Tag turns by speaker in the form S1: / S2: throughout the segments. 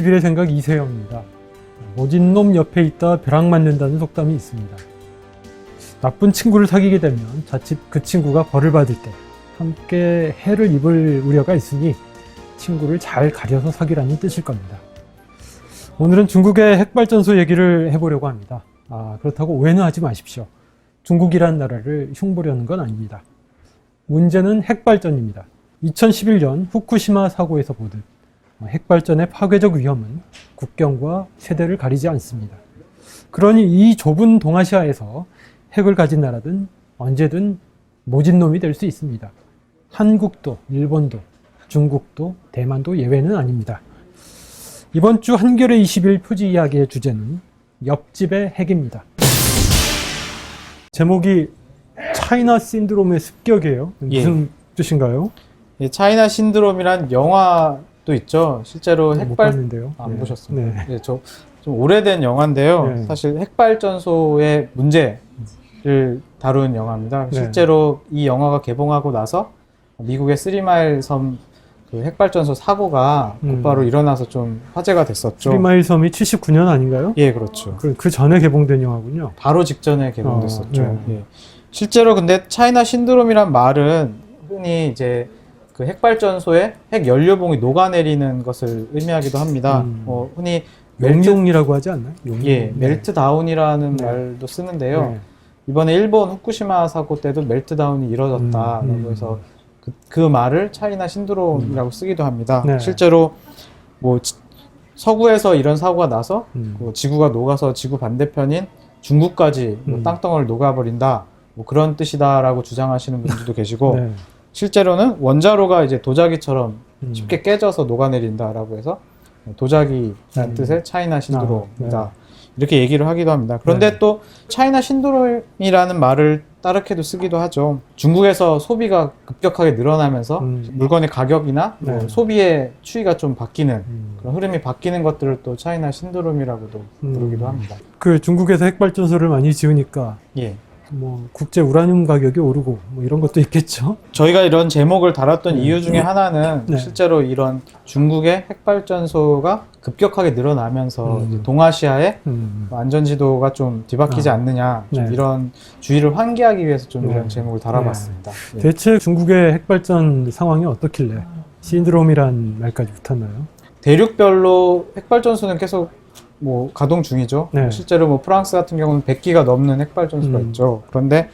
S1: 21의 생각 이세영입니다. 모진놈 옆에 있다 벼락 맞는다는 속담이 있습니다. 나쁜 친구를 사귀게 되면 자칫 그 친구가 벌을 받을 때 함께 해를 입을 우려가 있으니 친구를 잘 가려서 사귀라는 뜻일 겁니다. 오늘은 중국의 핵발전소 얘기를 해보려고 합니다. 그렇다고 오해는 하지 마십시오. 중국이란 나라를 흉보려는 건 아닙니다. 문제는 핵발전입니다. 2011년 후쿠시마 사고에서 보듯 핵발전의 파괴적 위험은 국경과 세대를 가리지 않습니다. 그러니 이 좁은 동아시아에서 핵을 가진 나라든 언제든 모진놈이 될 수 있습니다. 한국도, 일본도, 중국도, 대만도 예외는 아닙니다. 이번 주 한겨레 21 표지 이야기의 주제는 옆집의 핵입니다. 제목이 차이나 신드롬의 습격이에요. 무슨 뜻인가요?
S2: 예, 차이나 신드롬이란 영화도 있죠. 실제로
S1: 못 봤는데요.
S2: 안
S1: 네.
S2: 보셨습니다.
S1: 네.
S2: 좀 오래된 영화인데요.
S1: 네.
S2: 사실 핵발전소의 문제를 다룬 영화입니다.
S1: 네.
S2: 실제로 이 영화가 개봉하고 나서 미국의 쓰리마일 섬 그 핵발전소 사고가 곧바로 일어나서 좀 화제가 됐었죠.
S1: 쓰리마일 섬이 79년 아닌가요?
S2: 예, 그렇죠.
S1: 그 전에 개봉된 영화군요.
S2: 바로 직전에 개봉됐었죠.
S1: 네.
S2: 예. 실제로 근데 차이나 신드롬이란 말은 흔히 이제 그 핵발전소에 핵 연료봉이 녹아내리는 것을 의미하기도 합니다. 흔히
S1: 용용이라고 하지 않나요?
S2: 예, 멜트다운이라는
S1: 네.
S2: 말도 쓰는데요.
S1: 네.
S2: 이번에 일본 후쿠시마 사고 때도 멜트다운이 이뤄졌다라고 해서 그 말을 차이나 신드롬이라고 쓰기도 합니다.
S1: 네.
S2: 실제로 뭐 서구에서 이런 사고가 나서 그 지구가 녹아서 지구 반대편인 중국까지 뭐 땅덩어리를 녹아버린다, 뭐 그런 뜻이다라고 주장하시는 분들도 계시고,
S1: 네.
S2: 실제로는 원자로가 이제 도자기처럼 쉽게 깨져서 녹아내린다라고 해서 도자기라는 뜻의 차이나 신드롬이다.
S1: 네.
S2: 이렇게 얘기를 하기도 합니다. 그런데
S1: 네.
S2: 또 차이나 신드롬이라는 말을 따르게도 쓰기도 하죠. 중국에서 소비가 급격하게 늘어나면서 물건의 가격이나
S1: 네.
S2: 뭐 소비의 추이가 좀 바뀌는 그런 흐름이 바뀌는 것들을 또 차이나 신드롬이라고도 부르기도 합니다.
S1: 그 중국에서 핵발전소를 많이 지으니까
S2: 예.
S1: 뭐 국제 우라늄 가격이 오르고 뭐 이런 것도 있겠죠.
S2: 저희가 이런 제목을 달았던 이유 중에 하나는
S1: 네.
S2: 실제로 이런 중국의 핵발전소가 급격하게 늘어나면서 이제 동아시아의 안전지도가 좀 뒤바뀌지 않느냐, 좀
S1: 네.
S2: 이런 주의를 환기하기 위해서 좀
S1: 네.
S2: 이런 제목을 달아봤습니다. 예.
S1: 대체 중국의 핵발전 상황이 어떻길래 신드롬이란 말까지 붙었나요?
S2: 대륙별로 핵발전소는 계속 뭐 가동 중이죠.
S1: 네.
S2: 실제로 뭐 프랑스 같은 경우는 100기가 넘는 핵발전소가 있죠. 그런데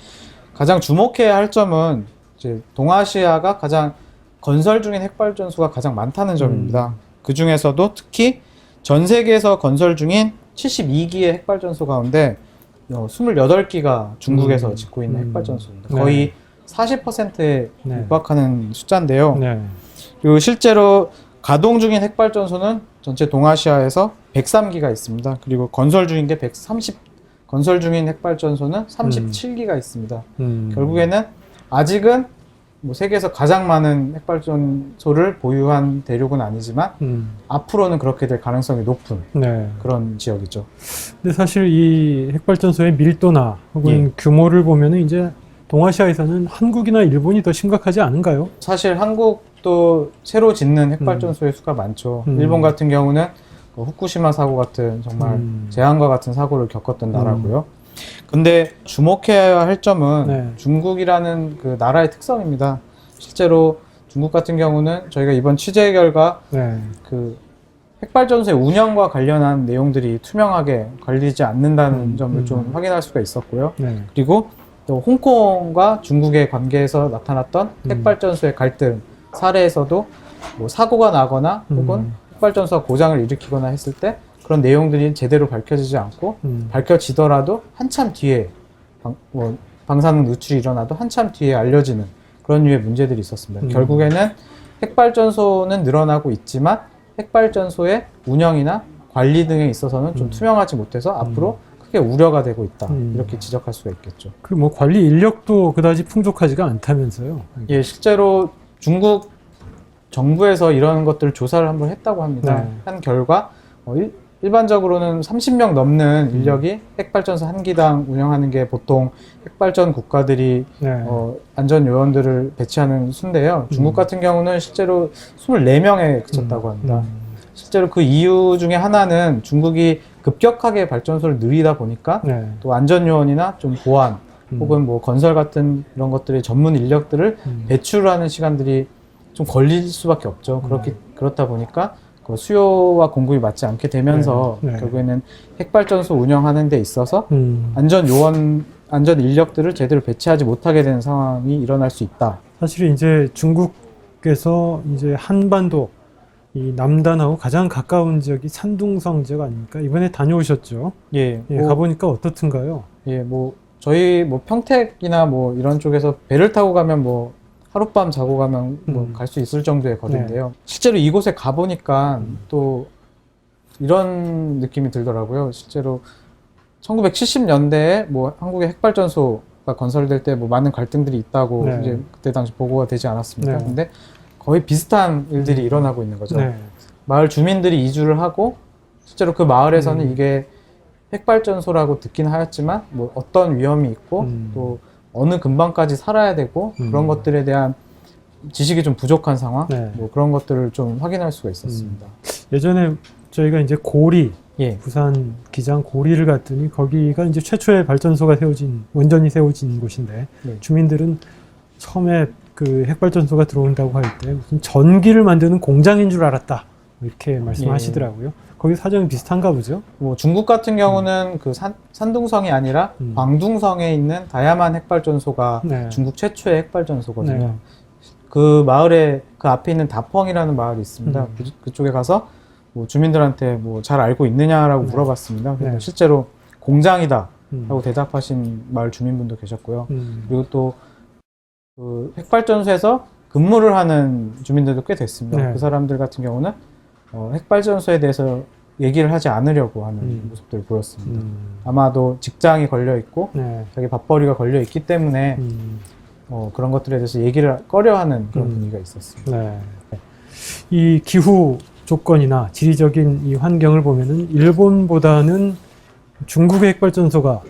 S2: 가장 주목해야 할 점은 이제 동아시아가 가장 건설 중인 핵발전소가 가장 많다는 점입니다. 그 중에서도 특히 전 세계에서 건설 중인 72기의 핵발전소 가운데 28기가 중국에서 짓고 있는 핵발전소입니다.
S1: 네.
S2: 거의 40%에
S1: 네.
S2: 육박하는 숫자인데요.
S1: 네.
S2: 그리고 실제로 가동 중인 핵발전소는 전체 동아시아에서 103기가 있습니다. 그리고 건설 중인 게 건설 중인 핵발전소는 37기가 있습니다. 결국에는 아직은 뭐 세계에서 가장 많은 핵발전소를 보유한 대륙은 아니지만 앞으로는 그렇게 될 가능성이 높은
S1: 네.
S2: 그런 지역이죠.
S1: 근데 사실 이 핵발전소의 밀도나 혹은 규모를 보면은 이제 동아시아에서는 한국이나 일본이 더 심각하지 않은가요?
S2: 사실 한국도 새로 짓는 핵발전소의 수가 많죠. 일본 같은 경우는 그 후쿠시마 사고 같은 정말 재앙과 같은 사고를 겪었던 나라고요. 근데 주목해야 할 점은
S1: 네.
S2: 중국이라는 그 나라의 특성입니다. 실제로 중국 같은 경우는 저희가 이번 취재 결과
S1: 네.
S2: 그 핵발전소의 운영과 관련한 내용들이 투명하게 관리되지 않는다는 점을 좀 확인할 수가 있었고요.
S1: 네.
S2: 그리고 또 홍콩과 중국의 관계에서 나타났던 핵발전소의 갈등 사례에서도 뭐 사고가 나거나 혹은 핵발전소가 고장을 일으키거나 했을 때 그런 내용들이 제대로 밝혀지지 않고 밝혀지더라도 한참 뒤에 방사능 누출이 일어나도 한참 뒤에 알려지는 그런 류의 문제들이 있었습니다. 결국에는 핵발전소는 늘어나고 있지만 핵발전소의 운영이나 관리 등에 있어서는 좀 투명하지 못해서 앞으로 크게 우려가 되고 있다. 이렇게 지적할 수가 있겠죠.
S1: 그 뭐 관리 인력도 그다지 풍족하지가 않다면서요?
S2: 예, 실제로 중국 정부에서 이런 것들을 조사를 한번 했다고 합니다.
S1: 네.
S2: 한 결과 일반적으로는 30명 넘는 인력이 핵발전소 한 기당 운영하는 게 보통 핵발전 국가들이
S1: 네.
S2: 안전 요원들을 배치하는 수인데요. 중국 같은 경우는 실제로 24명에 그쳤다고 합니다. 실제로 그 이유 중에 하나는 중국이 급격하게 발전소를 늘리다 보니까
S1: 네.
S2: 또 안전 요원이나 좀 보안 혹은 뭐 건설 같은 이런 것들의 전문 인력들을 배출하는 시간들이 좀 걸릴 수밖에 없죠. 그렇다 보니까 그 수요와 공급이 맞지 않게 되면서
S1: 네. 네.
S2: 결국에는 핵발전소 운영하는 데 있어서 안전 요원, 안전 인력들을 제대로 배치하지 못하게 되는 상황이 일어날 수 있다.
S1: 사실 이제 중국에서 이제 한반도 이 남단하고 가장 가까운 지역이 산둥성 지역 아닙니까? 이번에 다녀오셨죠?
S2: 예,
S1: 예, 가보니까 어떻든가요?
S2: 예, 뭐 저희 뭐 평택이나 뭐 이런 쪽에서 배를 타고 가면 뭐 하룻밤 자고 가면 뭐 갈 수 있을 정도의 거리인데요. 실제로 이곳에 가보니까 또 이런 느낌이 들더라고요. 실제로 1970년대에 뭐 한국의 핵발전소가 건설될 때 뭐 많은 갈등들이 있다고
S1: 네.
S2: 이제 그때 당시 보고가 되지 않았습니까?
S1: 네.
S2: 근데 거의 비슷한 일들이 일어나고 있는 거죠.
S1: 네.
S2: 마을 주민들이 이주를 하고 실제로 그 마을에서는 이게 핵발전소라고 듣긴 하였지만 뭐 어떤 위험이 있고 또 어느 근방까지 살아야 되고 그런 것들에 대한 지식이 좀 부족한 상황,
S1: 네.
S2: 뭐 그런 것들을 좀 확인할 수가 있었습니다.
S1: 예전에 저희가 이제 고리,
S2: 예,
S1: 부산 기장 고리를 갔더니 거기가 이제 최초의 발전소가 세워진, 원전이 세워진 곳인데
S2: 네.
S1: 주민들은 처음에 그 핵발전소가 들어온다고 할 때 무슨 전기를 만드는 공장인 줄 알았다. 이렇게 말씀하시더라고요. 거기 사정이 비슷한가 보죠?
S2: 뭐 중국 같은 경우는 그 산둥성이 아니라 광둥성에 있는 다야만 핵발전소가
S1: 네.
S2: 중국 최초의 핵발전소거든요.
S1: 네.
S2: 그 마을에 그 앞에 있는 다펑이라는 마을이 있습니다. 그쪽에 가서 뭐 주민들한테 뭐 잘 알고 있느냐라고 물어봤습니다. 그래서
S1: 네.
S2: 실제로 공장이다 라고 대답하신 마을 주민분도 계셨고요. 그리고 또 그 핵발전소에서 근무를 하는 주민들도 꽤 됐습니다.
S1: 네.
S2: 그 사람들 같은 경우는 핵발전소에 대해서 얘기를 하지 않으려고 하는 모습들을 보였습니다. 아마도 직장이 걸려 있고
S1: 네.
S2: 자기 밥벌이가 걸려 있기 때문에 그런 것들에 대해서 얘기를 꺼려하는 그런 분위기가 있었습니다.
S1: 네. 이 기후 조건이나 지리적인 이 환경을 보면은 일본보다는 중국의 핵발전소가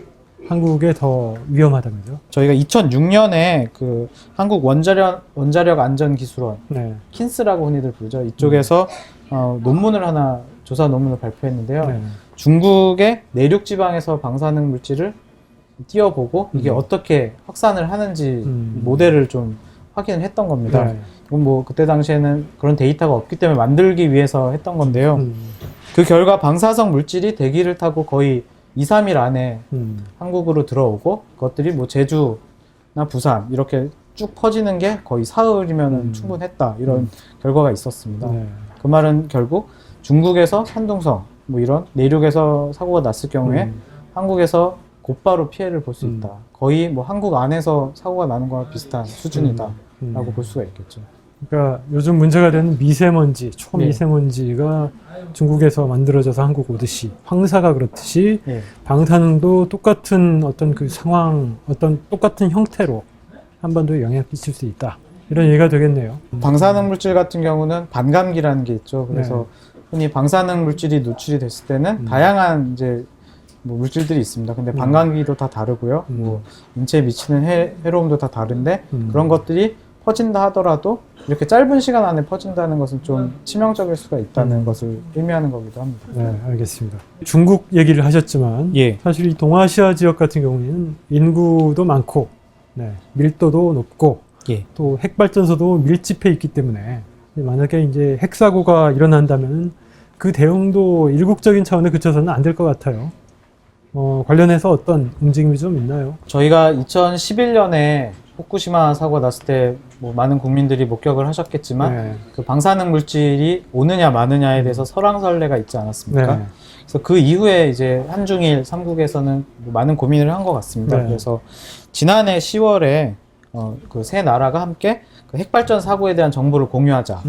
S1: 한국에 더 위험하다면서요?
S2: 저희가 2006년에 그 한국 원자력 안전기술원
S1: 네.
S2: 킨스라고 흔히들 부르죠. 이쪽에서 논문을 하나 조사 논문을 발표했는데요.
S1: 네.
S2: 중국의 내륙 지방에서 방사능 물질을 띄어보고 이게 어떻게 확산을 하는지 모델을 좀 확인을 했던 겁니다.
S1: 네.
S2: 이건 뭐 그때 당시에는 그런 데이터가 없기 때문에 만들기 위해서 했던 건데요. 그 결과 방사성 물질이 대기를 타고 거의 2, 3일 안에 한국으로 들어오고 그것들이 뭐 제주나 부산 이렇게 쭉 퍼지는 게 거의 사흘이면 충분했다 이런 결과가 있었습니다.
S1: 네.
S2: 그 말은 결국 중국에서 산둥성 뭐 이런 내륙에서 사고가 났을 경우에 한국에서 곧바로 피해를 볼 수 있다. 거의 뭐 한국 안에서 사고가 나는 거와 비슷한 수준이다 라고 볼 수가 있겠죠.
S1: 그러니까 요즘 문제가 되는 미세먼지, 초미세먼지가 중국에서 만들어져서 한국 오듯이 황사가 그렇듯이
S2: 예.
S1: 방사능도 똑같은 어떤 그 상황, 어떤 똑같은 형태로 한반도에 영향을 끼칠 수 있다. 이런 얘기가 되겠네요.
S2: 방사능 물질 같은 경우는 반감기라는 게 있죠. 그래서 흔히 방사능 물질이 노출이 됐을 때는 다양한 이제 뭐 물질들이 있습니다. 근데 반감기도 다 다르고요. 뭐 인체에 미치는 해로움도 다 다른데 그런 것들이 퍼진다 하더라도 이렇게 짧은 시간 안에 퍼진다는 것은 좀 치명적일 수가 있다는 것을 의미하는 거기도 합니다.
S1: 네, 알겠습니다. 중국 얘기를 하셨지만
S2: 예.
S1: 사실 이 동아시아 지역 같은 경우에는 인구도 많고 네, 밀도도 높고
S2: 예.
S1: 또 핵발전소도 밀집해 있기 때문에 만약에 이제 핵사고가 일어난다면 그 대응도 일국적인 차원에 그쳐서는 안 될 것 같아요. 관련해서 어떤 움직임이 좀 있나요?
S2: 저희가 2011년에 후쿠시마 사고가 났을 때 뭐 많은 국민들이 목격을 하셨겠지만
S1: 네.
S2: 그 방사능 물질이 오느냐 마느냐에 대해서 설왕설래가 있지 않았습니까?
S1: 네.
S2: 그래서 그 이후에 이제 한중일 3국에서는 뭐 많은 고민을 한 것 같습니다.
S1: 네.
S2: 그래서 지난해 10월에 그 세 나라가 함께 그 핵발전 사고에 대한 정보를 공유하자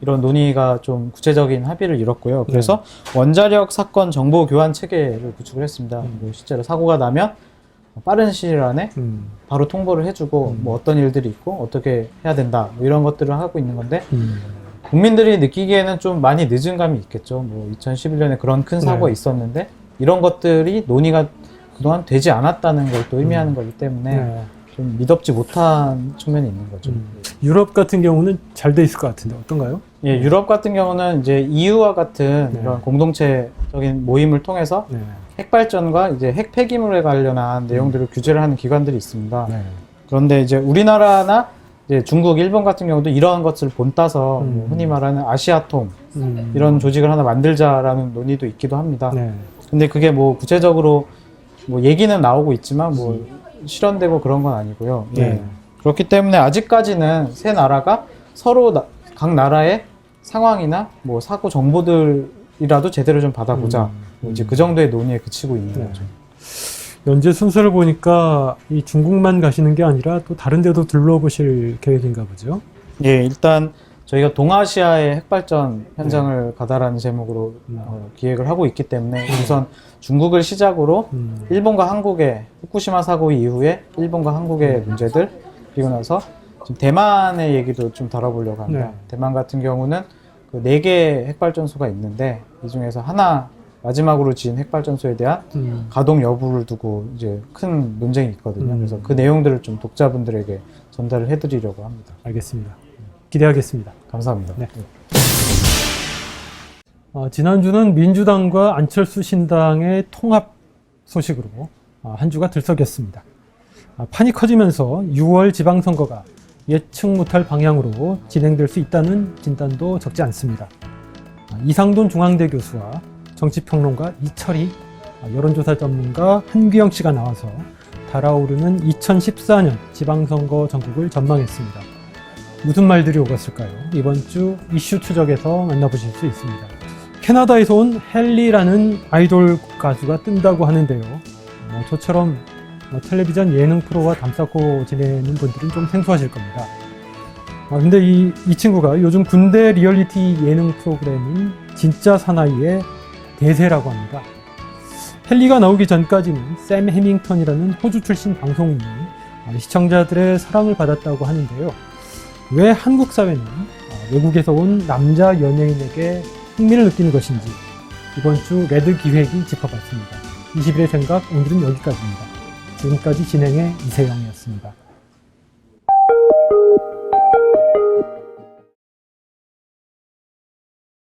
S2: 이런 논의가 좀 구체적인 합의를 이뤘고요. 그래서 원자력 사건 정보 교환 체계를 구축을 했습니다. 뭐 실제로 사고가 나면 빠른 시일 안에 바로 통보를 해주고 뭐 어떤 일들이 있고 어떻게 해야 된다 뭐 이런 것들을 하고 있는 건데 국민들이 느끼기에는 좀 많이 늦은 감이 있겠죠. 뭐 2011년에 그런 큰 사고가 있었는데 이런 것들이 논의가 그동안 되지 않았다는 걸 또 의미하는 거기 때문에 좀 미덥지 못한 측면이 있는 거죠.
S1: 유럽 같은 경우는 잘 돼 있을 것 같은데 어떤가요?
S2: 예, 유럽 같은 경우는 이제 EU와 같은
S1: 네.
S2: 이런 공동체적인 모임을 통해서
S1: 네.
S2: 핵 발전과 이제 핵 폐기물에 관련한 내용들을 규제를 하는 기관들이 있습니다.
S1: 네.
S2: 그런데 이제 우리나라나 이제 중국, 일본 같은 경우도 이러한 것을 본따서 뭐 흔히 말하는 아시아톰 이런 조직을 하나 만들자라는 논의도 있기도 합니다.
S1: 네.
S2: 근데 그게 뭐 구체적으로 뭐 얘기는 나오고 있지만 뭐 실현되고 그런 건 아니고요.
S1: 네.
S2: 예. 그렇기 때문에 아직까지는 세 나라가 서로 각 나라의 상황이나 뭐 사고 정보들이라도 제대로 좀 받아보자. 뭐 이제 그 정도의 논의에 그치고 있는
S1: 네.
S2: 거죠.
S1: 연재 순서를 보니까 이 중국만 가시는 게 아니라 또 다른 데도 둘러보실 계획인가 보죠?
S2: 예, 일단 저희가 동아시아의 핵발전 현장을 가다라는 제목으로 기획을 하고 있기 때문에 우선 중국을 시작으로 일본과 한국의 후쿠시마 사고 이후에 일본과 한국의 문제들, 그리고 나서 지금 대만의 얘기도 좀 다뤄보려고 합니다.
S1: 네.
S2: 대만 같은 경우는 그 4개의 핵발전소가 있는데 이 중에서 하나 마지막으로 지은 핵발전소에 대한 가동 여부를 두고 이제 큰 논쟁이 있거든요. 그래서 그 내용들을 좀 독자분들에게 전달을 해드리려고 합니다.
S1: 알겠습니다. 기대하겠습니다.
S2: 감사합니다.
S1: 네. 지난주는 민주당과 안철수 신당의 통합 소식으로 한 주가 들썩였습니다. 판이 커지면서 6월 지방선거가 예측 못할 방향으로 진행될 수 있다는 진단도 적지 않습니다. 이상돈 중앙대 교수와 정치평론가 이철희, 여론조사 전문가 한규영 씨가 나와서 달아오르는 2014년 지방선거 전국을 전망했습니다. 무슨 말들이 오갔을까요? 이번 주 이슈 추적에서 만나보실 수 있습니다. 캐나다에서 온 헨리라는 아이돌 가수가 뜬다고 하는데요. 저처럼 텔레비전 예능 프로와 담쌓고 지내는 분들은 좀 생소하실 겁니다. 근데 이 친구가 요즘 군대 리얼리티 예능 프로그램인 진짜 사나이의 대세라고 합니다. 헨리가 나오기 전까지는 샘 해밍턴이라는 호주 출신 방송인이 시청자들의 사랑을 받았다고 하는데요. 왜 한국 사회는 외국에서 온 남자 연예인에게 흥미를 느끼는 것인지 이번 주 레드 기획이 짚어봤습니다. 20일의 생각, 오늘은 여기까지입니다. 지금까지 진행의 이세영이었습니다.